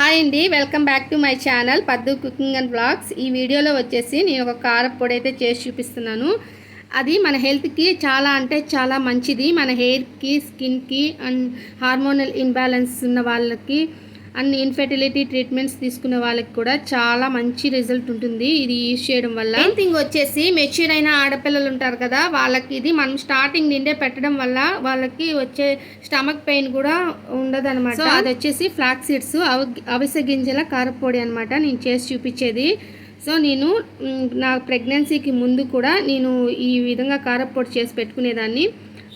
Hi అండి, welcome back to my channel పద్దు cooking and vlogs. ఈ వీడియోలో వచ్చేసి నేను ఒక కారపొడి అయితే చేసి చూపిస్తున్నాను. అది మన హెల్త్కి చాలా అంటే చాలా మంచిది. మన హెయిర్కి, స్కిన్కి అండ్ హార్మోనల్ ఇంబ్యాలెన్స్ ఉన్న వాళ్ళకి అండ్ ఇన్ఫెర్టిలిటీ ట్రీట్మెంట్స్ తీసుకునే వాళ్ళకి కూడా చాలా మంచి రిజల్ట్ ఉంటుంది ఇది యూజ్ చేయడం వల్ల. మెయిన్ థింగ్ వచ్చేసి మెచ్యూర్ అయిన ఆడపిల్లలు ఉంటారు కదా, వాళ్ళకి ఇది మనం స్టార్టింగ్ నిండే పెట్టడం వల్ల వాళ్ళకి వచ్చే స్టమక్ పెయిన్ కూడా ఉండదు అనమాట. సో అది వచ్చేసి ఫ్లాక్ సీడ్స్, అవిసె గింజల కారపొడి అనమాట నేను చేసి చూపించేది. సో నేను నా ప్రెగ్నెన్సీకి ముందు కూడా నేను ఈ విధంగా కారపొడి చేసి పెట్టుకునేదాన్ని.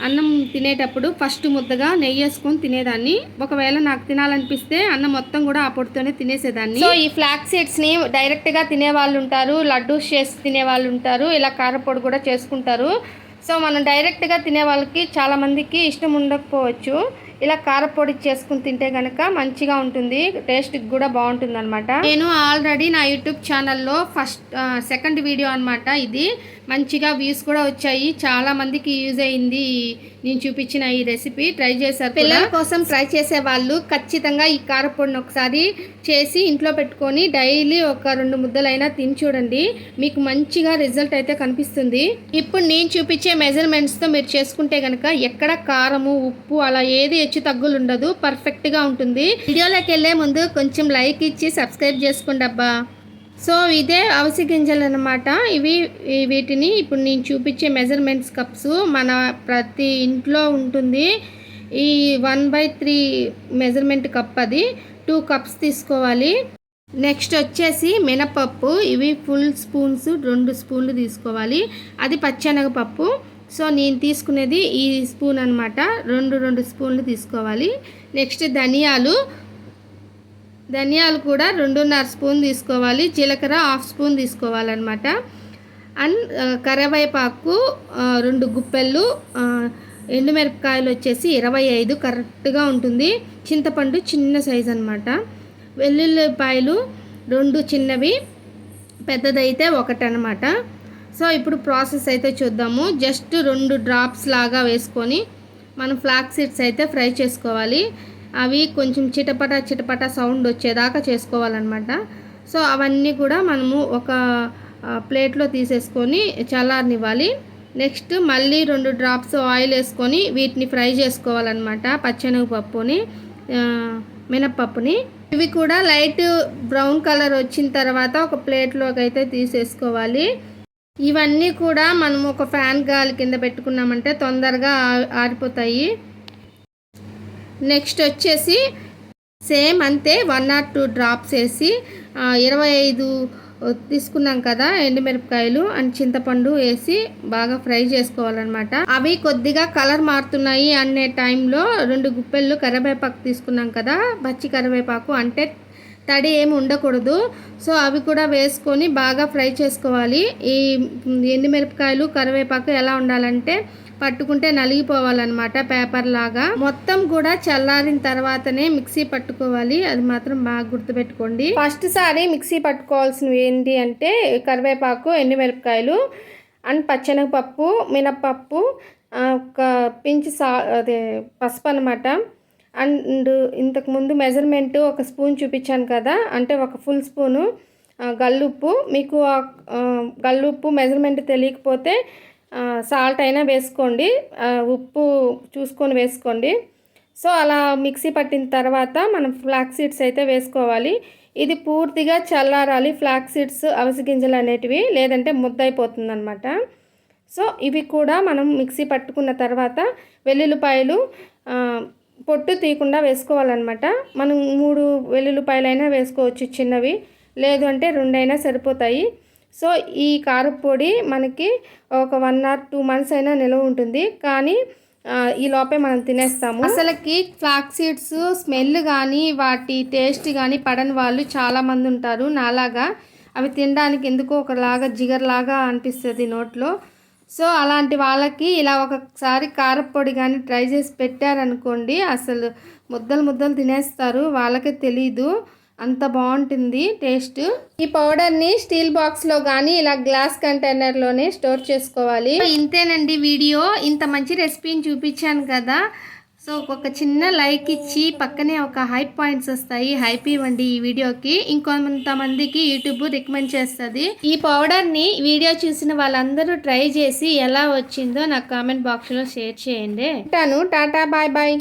అన్నం తినేటప్పుడు ఫస్ట్ ముద్దగా నెయ్యి వేసుకొని తినేదాన్ని. ఒకవేళ నాకు తినాలనిపిస్తే అన్నం మొత్తం కూడా ఆ పొడితోనే తినేసేదాన్ని. సో ఈ ఫ్లాక్ సీడ్స్ని డైరెక్ట్గా తినేవాళ్ళు ఉంటారు, లడ్డూస్ చేసి తినేవాళ్ళు ఉంటారు, ఇలా కారపొడి కూడా చేసుకుంటారు. సో మనం డైరెక్ట్గా తినే వాళ్ళకి చాలామందికి ఇష్టం ఉండకపోవచ్చు. ఇలా కారపొడి చేసుకుని తింటే కనుక మంచిగా ఉంటుంది, టేస్ట్కి కూడా బాగుంటుంది అనమాట. నేను ఆల్రెడీ నా యూట్యూబ్ ఛానల్లో సెకండ్ వీడియో అనమాట ఇది. మంచిగా వ్యూస్ కూడా వచ్చాయి, చాలా మందికి యూజ్ అయింది నేను చూపించిన ఈ రెసిపీ. ట్రై చేశారు. పిల్లల కోసం ట్రై చేసే వాళ్ళు ఖచ్చితంగా ఈ కారపొడిని ఒకసారి చేసి ఇంట్లో పెట్టుకొని డైలీ ఒక 2 ముద్దలైనా తిని చూడండి, మీకు మంచిగా రిజల్ట్ అయితే కనిపిస్తుంది. ఇప్పుడు నేను చూపించే మెజర్మెంట్స్తో మీరు చేసుకుంటే కనుక ఎక్కడ కారము, ఉప్పు అలా ఏది హెచ్చు తగ్గులు ఉండదు, పర్ఫెక్ట్గా ఉంటుంది. వీడియోలోకి వెళ్ళే ముందు కొంచెం లైక్ ఇచ్చి సబ్స్క్రైబ్ చేసుకోండి అబ్బా. సో ఇదే అవిసె గింజలు అనమాట. వీటిని ఇప్పుడు నేను చూపించే మెజర్మెంట్స్ కప్స్ మన ప్రతి ఇంట్లో ఉంటుంది. ఈ 1/3 మెజర్మెంట్ కప్, అది 2 కప్స్ తీసుకోవాలి. నెక్స్ట్ వచ్చేసి మినపప్పు, ఇవి ఫుల్ స్పూన్స్ 2 స్పూన్లు తీసుకోవాలి. అది పచ్చెనగపప్పు. సో నేను తీసుకునేది ఈ స్పూన్ అనమాట, 2 స్పూన్లు తీసుకోవాలి. నెక్స్ట్ ధనియాలు కూడా 2.5 స్పూన్ తీసుకోవాలి. జీలకర్ర 1/2 స్పూన్ తీసుకోవాలన్నమాట. అండ్ కరివేపాకు 2 గుప్పెళ్ళు, ఎండుమిరపకాయలు వచ్చేసి 25 కరెక్ట్గా ఉంటుంది. చింతపండు చిన్న సైజ్ అనమాట. వెల్లుల్లిపాయలు 2 చిన్నవి, పెద్దదైతే 1 అనమాట. సో ఇప్పుడు ప్రాసెస్ అయితే చూద్దాము. జస్ట్ 2 డ్రాప్స్ లాగా వేసుకొని మనం ఫ్లాక్ సీడ్స్ అయితే ఫ్రై చేసుకోవాలి. అవి కొంచెం చిటపట సౌండ్ వచ్చేదాకా చేసుకోవాలన్నమాట. సో అవన్నీ కూడా మనము ఒక ప్లేట్లో తీసేసుకొని చల్లారనివ్వాలి. నెక్స్ట్ మళ్ళీ 2 డ్రాప్స్ ఆయిల్ వేసుకొని వీటిని ఫ్రై చేసుకోవాలన్నమాట. పచ్చెనగపప్పుని, మినప్పప్పుని. ఇవి కూడా లైట్ బ్రౌన్ కలర్ వచ్చిన తర్వాత ఒక ప్లేట్లోకి అయితే తీసేసుకోవాలి. ఇవన్నీ కూడా మనం ఒక ఫ్యాన్ గాలి కింద పెట్టుకున్నామంటే తొందరగా ఆరిపోతాయి. నెక్స్ట్ వచ్చేసి సేమ్ అంతే 1 or 2 డ్రాప్స్ వేసి 25 తీసుకున్నాం కదా ఎండుమిరపకాయలు అండ్ చింతపండు వేసి బాగా ఫ్రై చేసుకోవాలన్నమాట. అవి కొద్దిగా కలర్ మారుతున్నాయి అనే టైంలో 2 గుప్పెళ్ళు కరివేపాకు తీసుకున్నాం కదా, పచ్చి కరివేపాకు, అంటే తడి ఏమి ఉండకూడదు. సో అవి కూడా వేసుకొని బాగా ఫ్రై చేసుకోవాలి. ఈ ఎండుమిరపకాయలు, కరివేపాకు ఎలా ఉండాలంటే పట్టుకుంటే నలిగిపోవాలన్నమాట, పేపర్ లాగా. మొత్తం కూడా చల్లారిన తర్వాతనే మిక్సీ పట్టుకోవాలి, అది మాత్రం బాగా గుర్తుపెట్టుకోండి. ఫస్ట్ సారి మిక్సీ పట్టుకోవాల్సినవి ఏంటి అంటే కరివేపాకు, ఎండుమిరపకాయలు అండ్ పచ్చెనగపప్పు, మినప్పప్పు, ఒక పించ్ అదే పసుపు అనమాట. అండ్ ఇంతకుముందు మెజర్మెంట్ 1 స్పూన్ చూపించాను కదా, అంటే 1 ఫుల్ స్పూను గల్లుప్పు. మీకు గల్లుప్పు మెజర్మెంట్ తెలియకపోతే సాల్ట్ అయినా వేసుకోండి, ఉప్పు చూసుకొని వేసుకోండి. సో అలా మిక్సీ పట్టిన తర్వాత మనం ఫ్లాక్ సీడ్స్ అయితే వేసుకోవాలి. ఇది పూర్తిగా చల్లారాలి ఫ్లాక్ సీడ్స్, అవిసె గింజలు అనేటివి, లేదంటే ముద్దయిపోతుంది అనమాట. సో ఇవి కూడా మనం మిక్సీ పట్టుకున్న తర్వాత వెల్లుల్లిపాయలు పొట్టు తీయకుండా వేసుకోవాలన్నమాట. మనం 3 వెల్లుల్లిపాయలైనా వేసుకోవచ్చు చిన్నవి, లేదు అంటే 2 అయినా సరిపోతాయి. సో ఈ కారపొడి మనకి ఒక 1 or 2 months అయినా నిల్వ ఉంటుంది, కానీ ఈ లోపే మనం తినేస్తాము. అసలుకి ఫ్లాక్ సీడ్స్ స్మెల్ కానీ వాటి టేస్ట్ కానీ పడని వాళ్ళు చాలామంది ఉంటారు నాలాగా. అవి తినడానికి ఎందుకో ఒకలాగా జిగర్లాగా అనిపిస్తుంది నోట్లో. సో అలాంటి వాళ్ళకి ఇలా ఒకసారి కారపొడి కానీ ట్రై చేసి పెట్టారనుకోండి, అసలు ముద్దలు తినేస్తారు, వాళ్ళకే తెలీదు, అంత బాగుంటుంది టేస్ట్. ఈ పౌడర్ని స్టీల్ బాక్స్లో కానీ ఇలా గ్లాస్ కంటైనర్లోనే స్టోర్ చేసుకోవాలి. ఇంతేనండి వీడియో. ఇంత మంచి రెసిపీని చూపించాను కదా, సో ఒక చిన్న లైక్ ఇచ్చి పక్కనే ఒక హైప్ పాయింట్స్ వస్తాయి, హైప్ ఇవ్వండి ఈ వీడియోకి. ఇంకొంతమందికి యూట్యూబ్ రికమెండ్ చేస్తుంది. ఈ పౌడర్ని వీడియో చూసిన వాళ్ళందరూ ట్రై చేసి ఎలా వచ్చిందో నాకు కామెంట్ బాక్స్లో షేర్ చేయండి. ఉంటాను, టాటా, బాయ్ బాయ్.